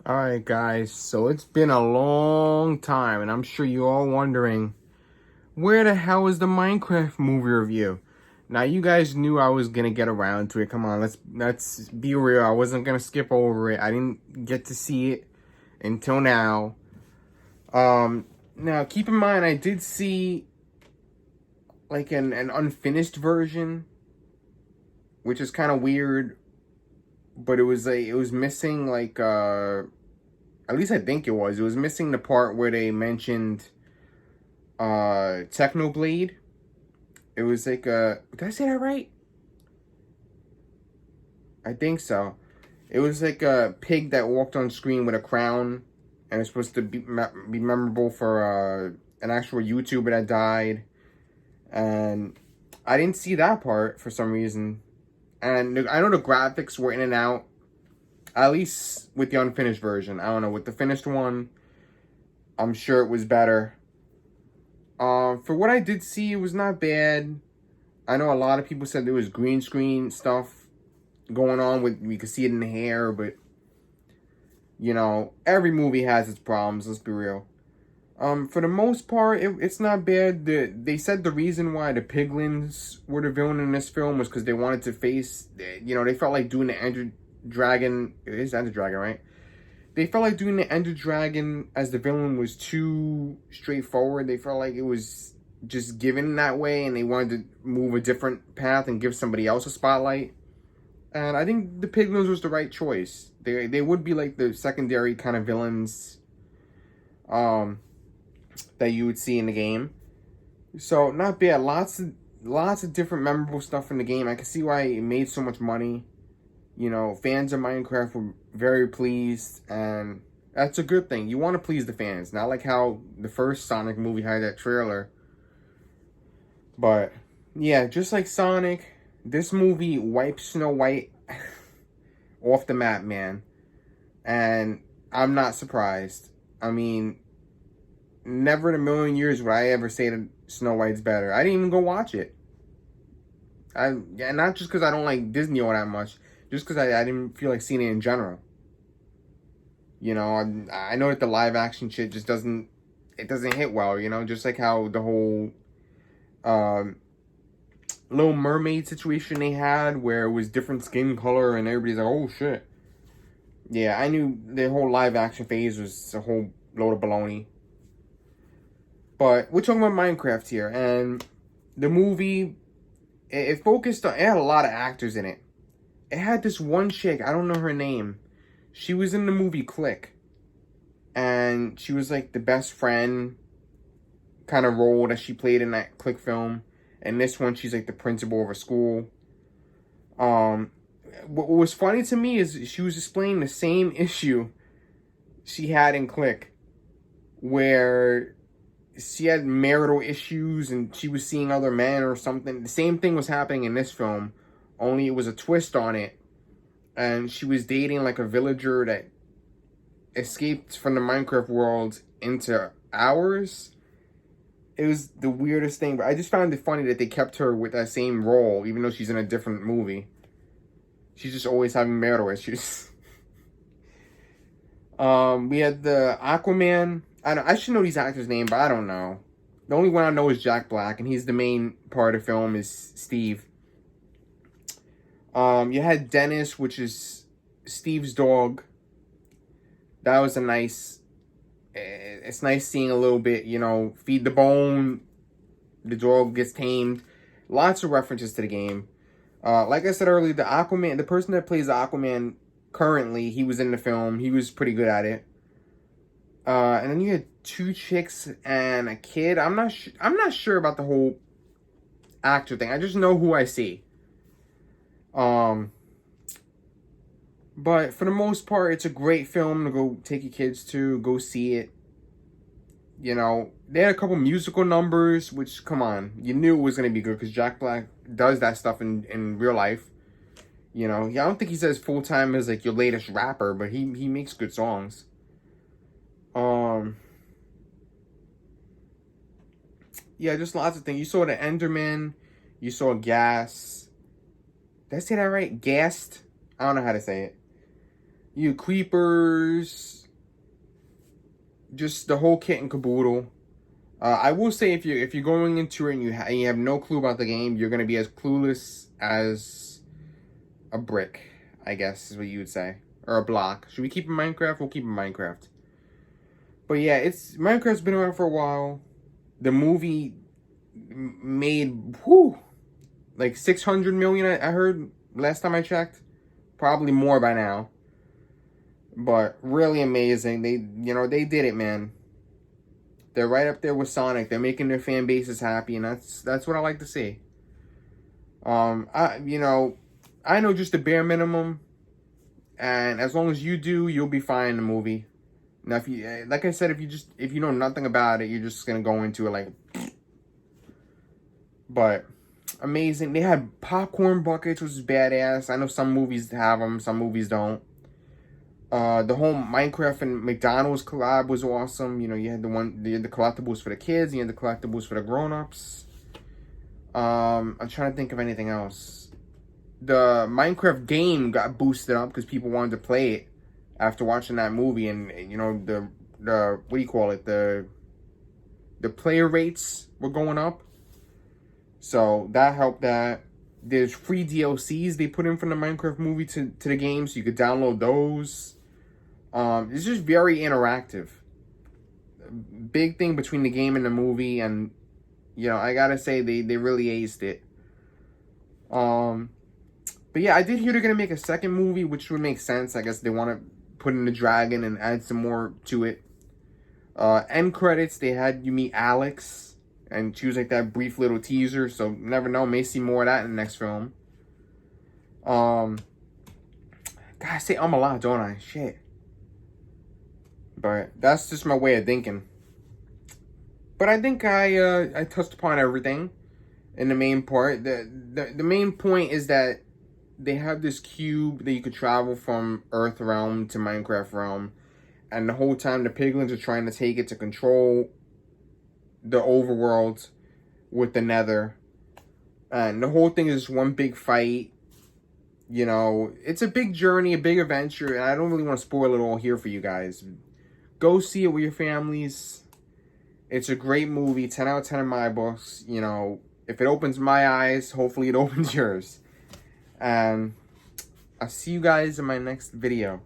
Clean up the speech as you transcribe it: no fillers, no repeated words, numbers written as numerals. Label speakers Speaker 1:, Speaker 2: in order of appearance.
Speaker 1: Alright guys, so it's been a long time and I'm sure you're all wondering, where the hell is the Minecraft movie review? Now you guys knew I was gonna get around to it. Come on, let's be real. I wasn't gonna skip over it. I didn't get to see it until now. Now keep in mind I did see like an unfinished version, which is kind of weird, but it was missing like at least I think it was missing the part where they mentioned Technoblade. It was like did I say that right? I think so. It was like a pig that walked on screen with a crown, and it's supposed to be memorable for an actual YouTuber that died. And I didn't see that part for some reason. And I know the graphics were in and out, at least with the unfinished version. I don't know, with the finished one, I'm sure it was better. For what I did see, it was not bad. I know a lot of people said there was green screen stuff going on with, we could see it in the hair, but you know, every movie has its problems, let's be real. For the most part, it's not bad. They said the reason why the piglins were the villain in this film was because they wanted to face, you know, they felt like doing the Ender Dragon, it is Ender Dragon, right? They felt like doing the Ender Dragon as the villain was too straightforward. They felt like it was just given that way, and they wanted to move a different path and give somebody else a spotlight. And I think the Piglins was the right choice. They would be like the secondary kind of villains that you would see in the game. So not bad. Lots of different memorable stuff in the game. I can see why it made so much money. You know, fans of Minecraft were very pleased, and that's a good thing. You want to please the fans, not like how the first Sonic movie had that trailer. But yeah, just like Sonic, this movie wipes Snow White off the map, man. And I'm not surprised. I mean, never in a million years would I ever say that Snow White's better. I didn't even go watch it. Not just because I don't like Disney all that much, just because I didn't feel like seeing it in general. You know, I know that the live action shit just doesn't hit well. You know, just like how the whole Little Mermaid situation they had, where it was different skin color and everybody's like, oh shit. Yeah, I knew the whole live action phase was a whole load of baloney. But we're talking about Minecraft here, and the movie, it focused on, it had a lot of actors in it. It had this one chick, I don't know her name. She was in the movie Click, and she was like the best friend kind of role that she played in that Click film. And this one, she's like the principal of a school. What was funny to me is she was explaining the same issue she had in Click, where she had marital issues and she was seeing other men or something. The same thing was happening in this film, only it was a twist on it. And she was dating like a villager that escaped from the Minecraft world into ours. It was the weirdest thing, but I just found it funny that they kept her with that same role, even though she's in a different movie. She's just always having marital issues. We had the Aquaman. I should know these actors' name, but I don't know. The only one I know is Jack Black, and he's the main part of the film is Steve. You had Dennis, which is Steve's dog. That was a nice. It's nice seeing a little bit, you know, feed the bone. The dog gets tamed. Lots of references to the game. Like I said earlier, the Aquaman, the person that plays Aquaman currently, he was in the film. He was pretty good at it. And then you had two chicks and a kid. I'm not sure about the whole actor thing. I just know who I see. But for the most part, it's a great film to go take your kids to, go see it. You know, they had a couple musical numbers, which, come on, you knew it was going to be good because Jack Black does that stuff in real life. You know, I don't think he says full-time as, like, your latest rapper, but he makes good songs. Yeah, just lots of things. You saw the Enderman. You saw Gas. Did I say that right? Gassed? I don't know how to say it. you creepers, just the whole kit and caboodle. I will say if you're going into it and you have no clue about the game, you're gonna be as clueless as a brick, I guess is what you would say, or a block. Should we keep in Minecraft? We'll keep in Minecraft. But yeah, Minecraft's been around for a while. The movie made like 600 million. I heard last time I checked, probably more by now. But really amazing. They did it, man. They're right up there with Sonic. They're making their fan bases happy, and that's what I like to see. I know just the bare minimum, and as long as you do, you'll be fine in the movie. Now, if you, like I said, if you know nothing about it, you're just gonna go into it like. But amazing. They had popcorn buckets, which is badass. I know some movies have them, some movies don't. The whole Minecraft and McDonald's collab was awesome. You had the collectibles for the kids, you had the collectibles for the grown-ups. I'm trying to think of anything else. The Minecraft game got boosted up because people wanted to play it after watching that movie, and the what do you call it? The player rates were going up. So that helped that. There's free DLCs they put in from the Minecraft movie to the game, so you could download those. It's just very interactive. Big thing between the game and the movie, and I gotta say they really aced it. But yeah, I did hear they're gonna make a second movie, which would make sense. I guess they want to put in the dragon and add some more to it. End credits, they had you meet Alex, and she was like that brief little teaser, so never know, may see more of that in the next film. God, I say a lot, don't I? Shit. But that's just my way of thinking. But I think I touched upon everything in the main part. The main point is that they have this cube that you could travel from Earth realm to Minecraft realm, and the whole time the piglins are trying to take it to control the overworld with the Nether, and the whole thing is one big fight. It's a big journey, a big adventure, and I don't really want to spoil it all here for you guys. Go see it with your families. It's a great movie, 10 out of 10 in my books. If it opens my eyes, hopefully it opens yours. And I'll see you guys in my next video.